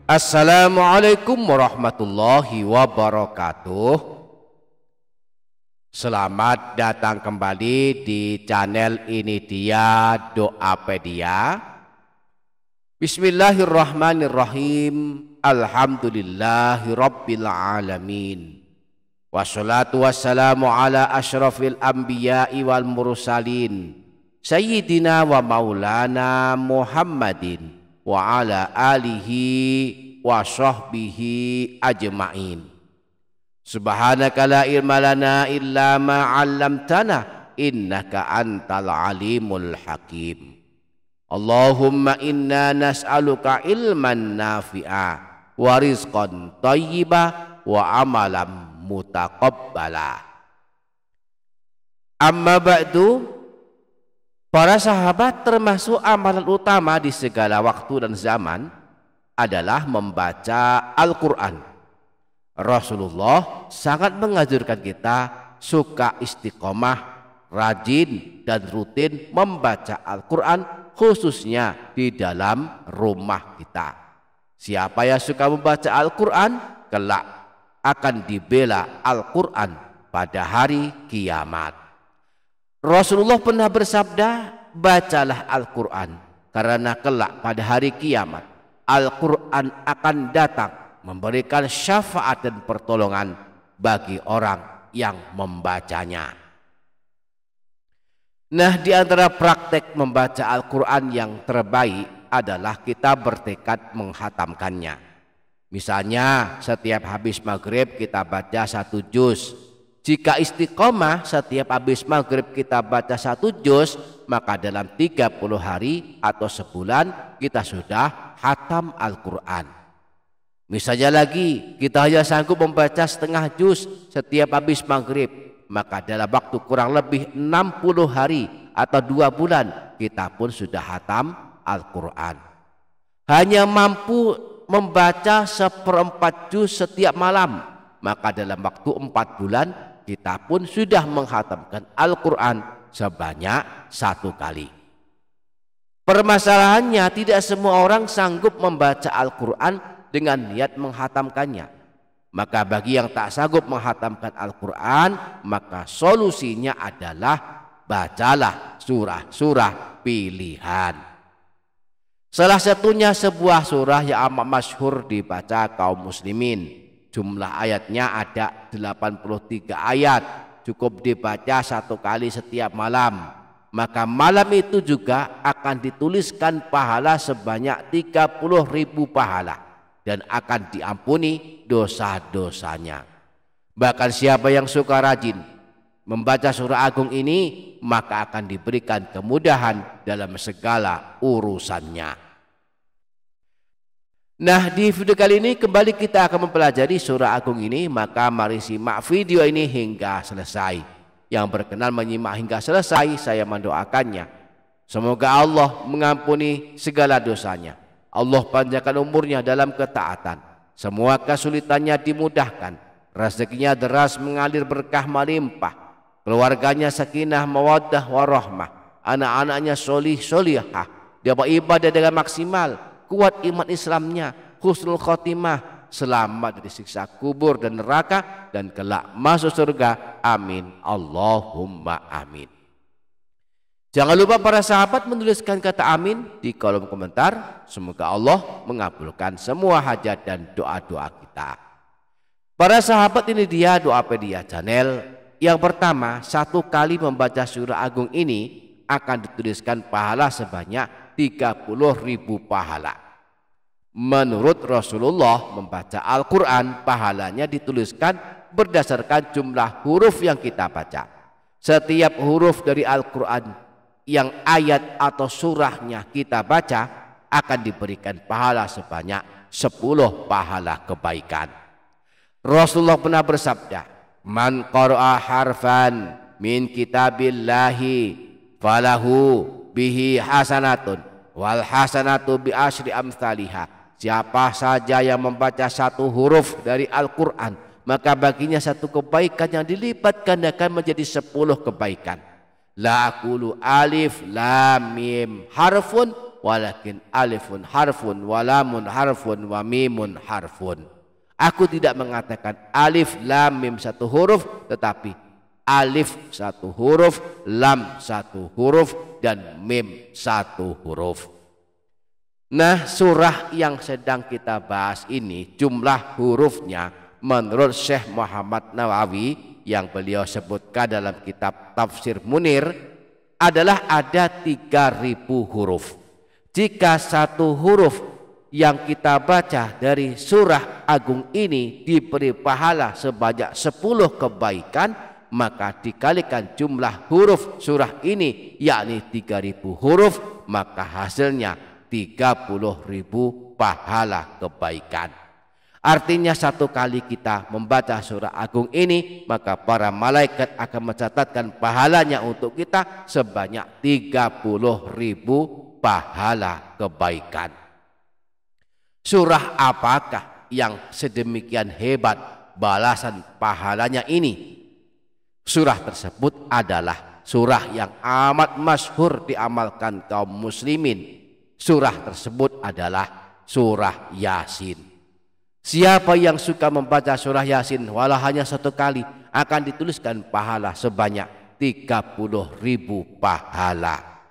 Assalamualaikum warahmatullahi wabarakatuh. Selamat datang kembali di channel ini dia Doapedia. Bismillahirrahmanirrahim. Alhamdulillahirabbil alamin. Wassalatu wassalamu ala asyrafil anbiya'i wal mursalin Sayyidina wa maulana Muhammadin wa ala alihi wa sahbihi ajma'in. Subhanaka la ilma lana illa ma 'allamtana innaka antal alimul hakim. Allahumma inna nas'aluka ilman nafi'a wa rizqan thayyiba wa amalan mutaqabbala. Amma ba'du. Para sahabat, termasuk amalan utama di segala waktu dan zaman adalah membaca Al-Quran. Rasulullah sangat menganjurkan kita suka istiqomah, rajin dan rutin membaca Al-Quran, khususnya di dalam rumah kita. Siapa yang suka membaca Al-Quran, kelak akan dibela Al-Quran pada hari kiamat. Rasulullah pernah bersabda, bacalah Al-Quran, karena kelak pada hari kiamat Al-Quran akan datang memberikan syafaat dan pertolongan bagi orang yang membacanya. Nah, di antara praktek membaca Al-Quran yang terbaik adalah kita bertekad menghatamkannya. Misalnya setiap habis maghrib kita baca 1 juz. Jika istiqomah setiap habis maghrib kita baca 1 juz, maka dalam 30 hari atau sebulan kita sudah hatam Al-Quran. Misalnya lagi kita hanya sanggup membaca setengah juz setiap habis maghrib, maka dalam waktu kurang lebih 60 hari atau 2 bulan kita pun sudah hatam Al-Quran. Hanya mampu membaca 1/4 juz setiap malam, maka dalam waktu 4 bulan kita pun sudah menghatamkan Al-Quran sebanyak 1 kali. Permasalahannya, tidak semua orang sanggup membaca Al-Quran dengan niat menghatamkannya. Maka bagi yang tak sanggup menghatamkan Al-Quran, maka solusinya adalah bacalah surah-surah pilihan. Salah satunya sebuah surah yang amat masyhur dibaca kaum muslimin. Jumlah ayatnya ada 83 ayat, cukup dibaca 1 kali setiap malam. Maka malam itu juga akan dituliskan pahala sebanyak 30.000 pahala dan akan diampuni dosa-dosanya. Bahkan siapa yang suka rajin membaca surah agung ini, maka akan diberikan kemudahan dalam segala urusannya. Nah, di video kali ini kembali kita akan mempelajari surah agung ini, maka mari simak video ini hingga selesai. Yang berkenan menyimak hingga selesai, saya mendoakannya semoga Allah mengampuni segala dosanya, Allah panjangkan umurnya dalam ketaatan, semua kesulitannya dimudahkan, rezekinya deras mengalir berkah melimpah, keluarganya sakinah mawaddah warahmah, anak-anaknya solih solihah, dia beribadah dengan maksimal, kuat iman Islamnya, husnul khotimah, selamat dari siksa kubur dan neraka, dan kelak masuk surga. Amin Allahumma amin. Jangan lupa para sahabat menuliskan kata amin di kolom komentar. Semoga Allah mengabulkan semua hajat dan doa-doa kita. Para sahabat, ini dia Doapedia channel. Yang pertama, 1 kali membaca surah agung ini akan dituliskan pahala sebanyak 30.000 pahala. Menurut Rasulullah, membaca Al-Quran pahalanya dituliskan berdasarkan jumlah huruf yang kita baca. Setiap huruf dari Al-Quran yang ayat atau surahnya kita baca akan diberikan pahala sebanyak 10 pahala kebaikan. Rasulullah pernah bersabda, man qara'a harfan min kitabillahi falahu bihi hasanatun wal hasanatu bi asyri amsalihah. Siapa saja yang membaca 1 huruf dari Al-Quran, maka baginya 1 kebaikan yang dilipat gandakan menjadi 10 kebaikan. La aqulu alif lam mim harfun walakin alifun harfun wa lamun harfun wa mimun harfun. Aku tidak mengatakan alif lam mim satu huruf, tetapi alif satu huruf, lam satu huruf, dan mim satu huruf. Nah, surah yang sedang kita bahas ini jumlah hurufnya menurut Syekh Muhammad Nawawi yang beliau sebutkan dalam kitab Tafsir Munir adalah ada 3.000 huruf. Jika satu huruf yang kita baca dari surah agung ini diberi pahala sebanyak 10 kebaikan, maka dikalikan jumlah huruf surah ini yakni 3.000 huruf, maka hasilnya 30.000 pahala kebaikan. Artinya satu kali kita membaca surah agung ini, maka para malaikat akan mencatatkan pahalanya untuk kita sebanyak 30.000 pahala kebaikan. Surah apakah yang sedemikian hebat balasan pahalanya ini? Surah tersebut adalah surah yang amat masyhur diamalkan kaum muslimin. Surah tersebut adalah surah Yasin. Siapa yang suka membaca surah Yasin walau hanya satu kali akan dituliskan pahala sebanyak 30.000 pahala.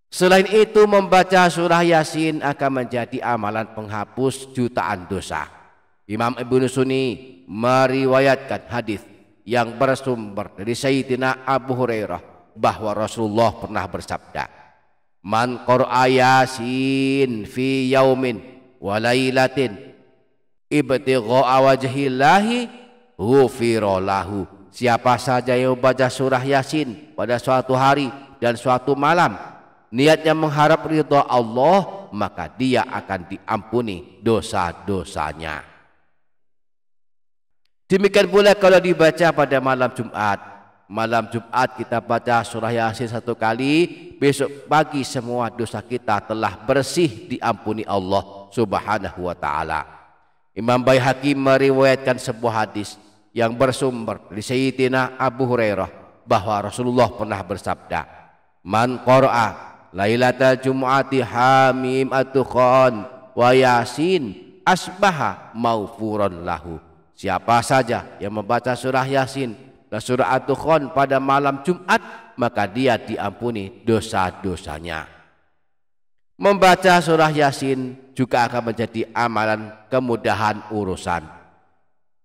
Selain itu, membaca surah Yasin akan menjadi amalan penghapus jutaan dosa. Imam Ibnu Sunni meriwayatkan hadis yang bersumber dari Sayyidina Abu Hurairah bahwa Rasulullah pernah bersabda, "Man qara'a Yasin fi yaumin wa lailatin ibtigha'a wajhillahi ghufira lahu." Siapa saja yang membaca surah Yasin pada suatu hari dan suatu malam, niatnya mengharap ridha Allah, maka dia akan diampuni dosa-dosanya. Demikian pula kalau dibaca pada malam Jumat. Malam Jumat kita baca surah Yasin satu kali, besok pagi semua dosa kita telah bersih diampuni Allah Subhanahu wa ta'ala. Imam Baihaqi meriwayatkan sebuah hadis yang bersumber dari Sayyidina Abu Hurairah bahwa Rasulullah pernah bersabda, "Man qara'a lailatal jumu'ati hamim at-tukhan wa Yasin asbaha maufuran lahu." Siapa saja yang membaca surah Yasin dan surah At-Tukhan pada malam Jumat, maka dia diampuni dosa-dosanya. Membaca surah Yasin juga akan menjadi amalan kemudahan urusan.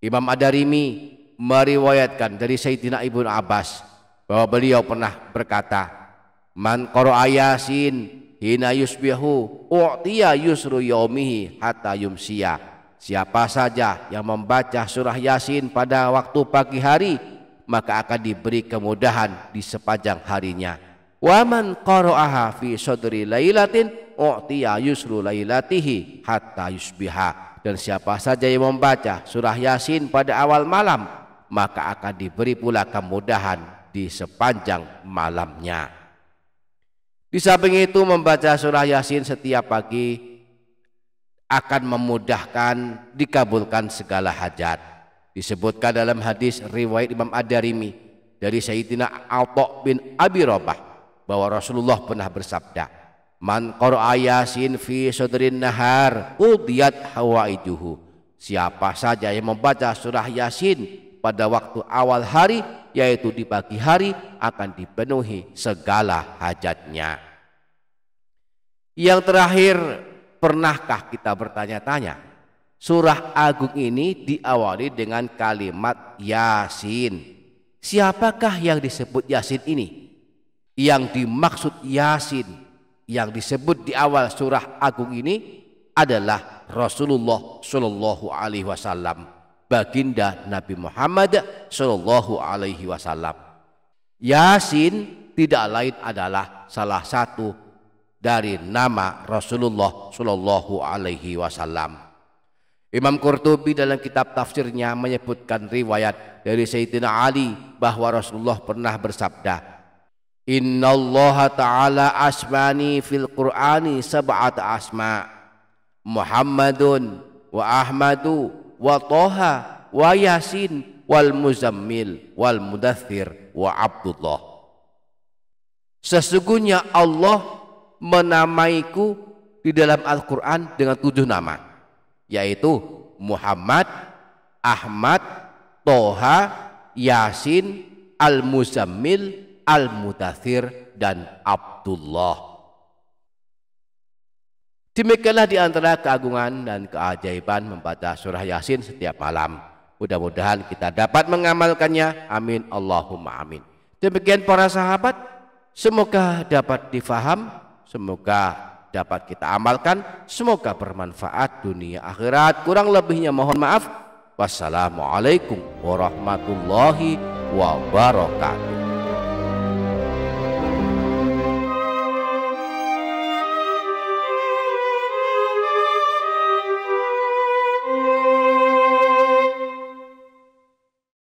Imam Ad-Darimi meriwayatkan dari Sayyidina Ibnu Abbas bahwa beliau pernah berkata, "Man qara'a Yasin hina yusbihu u'tiya yusru yaumihi hatta yumsiya." Siapa saja yang membaca surah Yasin pada waktu pagi hari, maka akan diberi kemudahan di sepanjang harinya. Wa man qara'aha fi sadri lailatin u'tiya yusru lailatihi hatta yusbiha. Dan siapa saja yang membaca surah Yasin pada awal malam, maka akan diberi pula kemudahan di sepanjang malamnya. Di samping itu, membaca surah Yasin setiap pagi akan memudahkan dikabulkan segala hajat. Disebutkan dalam hadis riwayat Imam Ad-Darimi dari Sayyidina Atha bin Abi Rabah bahwa Rasulullah pernah bersabda, "Man qara'a Yasin fi sadrin nahar qudiyat hawaijuhu." Siapa saja yang membaca surah Yasin pada waktu awal hari, yaitu di pagi hari, akan dipenuhi segala hajatnya. Yang terakhir, pernahkah kita bertanya-tanya, surah agung ini diawali dengan kalimat Yasin. Siapakah yang disebut Yasin ini? Yang dimaksud Yasin yang disebut di awal surah agung ini adalah Rasulullah Shallallahu Alaihi Wasallam, baginda Nabi Muhammad Shallallahu Alaihi Wasallam. Yasin tidak lain adalah salah satu dari nama Rasulullah Shallallahu Alaihi Wasallam. Imam Qurtubi dalam kitab tafsirnya menyebutkan riwayat dari Sayyidina Ali bahwa Rasulullah pernah bersabda, "Innallaha ta'ala asmani fil Qur'ani sab'ata asma, Muhammadun wa Ahmadu wa Toha wa Yasin wal Muzammil wal Mudaththir wa Abdullah." Sesungguhnya Allah menamaiku di dalam Al-Quran dengan 7 nama, yaitu Muhammad, Ahmad, Toha, Yasin, Al-Muzammil, Al-Mudathir, dan Abdullah. Demikianlah di antara keagungan dan keajaiban membaca surah Yasin setiap malam. Mudah-mudahan kita dapat mengamalkannya. Amin Allahumma amin. Demikian para sahabat, semoga dapat difaham, semoga dapat kita amalkan, semoga bermanfaat dunia akhirat. Kurang lebihnya mohon maaf. Wassalamualaikum warahmatullahi wabarakatuh.